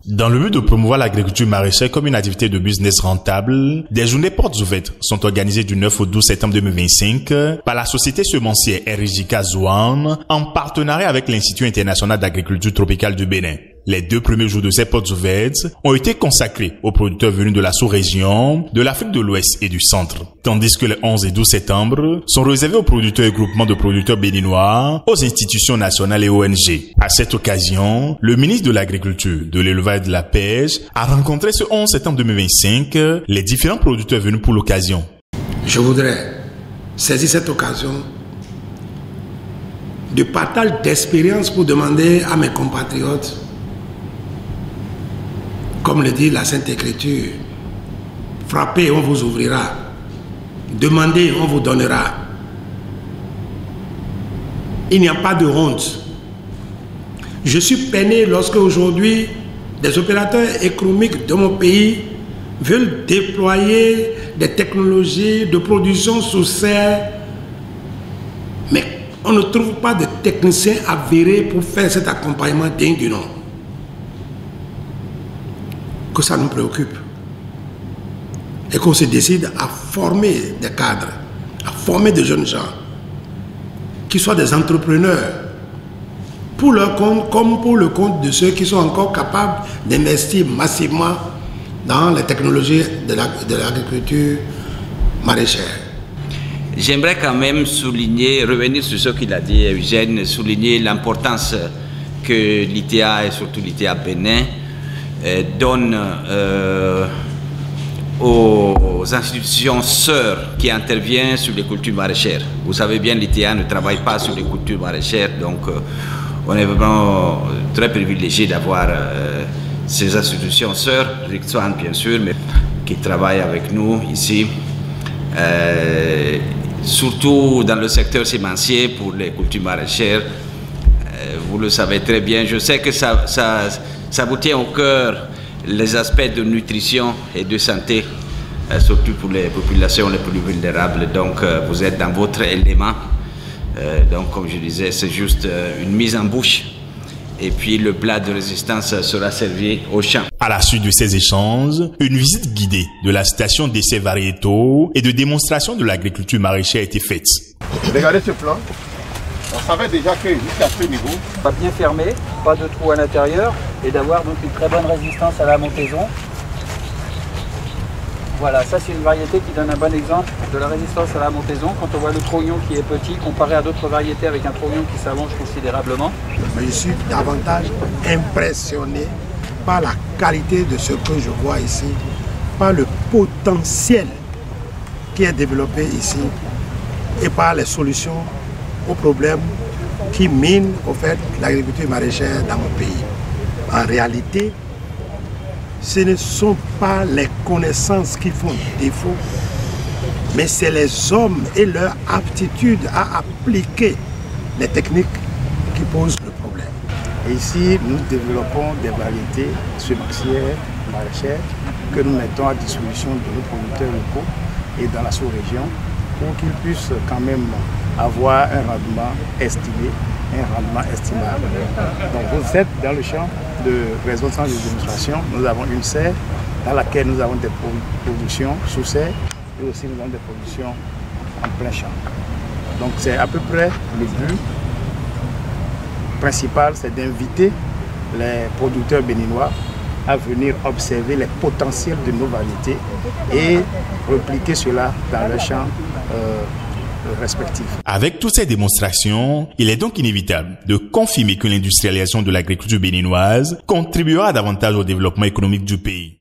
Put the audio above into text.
Dans le but de promouvoir l'agriculture maraîchère comme une activité de business rentable, des journées portes ouvertes sont organisées du 9 au 12 septembre 2025 par la société semencière Erijika Zouane en partenariat avec l'Institut international d'agriculture tropicale du Bénin. Les 2 premiers jours de ces portes ouvertes ont été consacrés aux producteurs venus de la sous-région, de l'Afrique de l'Ouest et du Centre, tandis que les 11 et 12 septembre sont réservés aux producteurs et groupements de producteurs béninois, aux institutions nationales et ONG. À cette occasion, le ministre de l'Agriculture, de l'Élevage et de la Pêche a rencontré ce 11 septembre 2025 les différents producteurs venus pour l'occasion. Je voudrais saisir cette occasion de partage d'expérience pour demander à mes compatriotes, comme le dit la Sainte Écriture, frappez et on vous ouvrira, demandez et on vous donnera. Il n'y a pas de honte. Je suis peiné lorsque aujourd'hui des opérateurs économiques de mon pays veulent déployer des technologies de production sous serre, mais on ne trouve pas de techniciens avérés pour faire cet accompagnement digne du nom. Que ça nous préoccupe et qu'on se décide à former des cadres, à former des jeunes gens qui soient des entrepreneurs pour leur compte comme pour le compte de ceux qui sont encore capables d'investir massivement dans les technologies de l'agriculture maraîchère. J'aimerais quand même souligner, revenir sur ce qu'il a dit Eugène, souligner l'importance que l'ITA et surtout l'ITA Bénin donne aux institutions sœurs qui interviennent sur les cultures maraîchères. Vous savez bien, l'ITA ne travaille pas sur les cultures maraîchères, donc on est vraiment très privilégié d'avoir ces institutions sœurs, RICSOAN bien sûr, mais qui travaillent avec nous ici, surtout dans le secteur sémencier pour les cultures maraîchères. Vous le savez très bien, je sais que ça vous tient au cœur les aspects de nutrition et de santé, surtout pour les populations les plus vulnérables. Donc vous êtes dans votre élément. Donc comme je disais, c'est juste une mise en bouche. Et puis le plat de résistance sera servi au champ. À la suite de ces échanges, une visite guidée de la station d'essais variétaux et de démonstration de l'agriculture maraîchère a été faite. Regardez ce plan. On savait déjà que jusqu'à ce niveau, pas bien fermé, pas de trou à l'intérieur et d'avoir donc une très bonne résistance à la montaison. Voilà, ça c'est une variété qui donne un bon exemple de la résistance à la montaison. Quand on voit le trognon qui est petit comparé à d'autres variétés avec un trognon qui s'allonge considérablement. Mais je suis davantage impressionné par la qualité de ce que je vois ici, par le potentiel qui est développé ici et par les solutions aux problèmes qui minent au fait l'agriculture maraîchère dans mon pays. En réalité, ce ne sont pas les connaissances qui font défaut, mais c'est les hommes et leur aptitude à appliquer les techniques qui posent le problème. Et ici, nous développons des variétés semencières, maraîchères, que nous mettons à disposition de nos producteurs locaux et dans la sous-région pour qu'ils puissent quand même avoir un rendement estimé, un rendement estimable. Donc vous êtes dans le champ de réseautage de démonstration. Nous avons une serre dans laquelle nous avons des productions sous serre et aussi nous avons des productions en plein champ. Donc c'est à peu près le but principal, c'est d'inviter les producteurs béninois à venir observer les potentiels de nos variétés et répliquer cela dans leurs champs respectifs. Avec toutes ces démonstrations, il est donc inévitable de confirmer que l'industrialisation de l'agriculture béninoise contribuera davantage au développement économique du pays.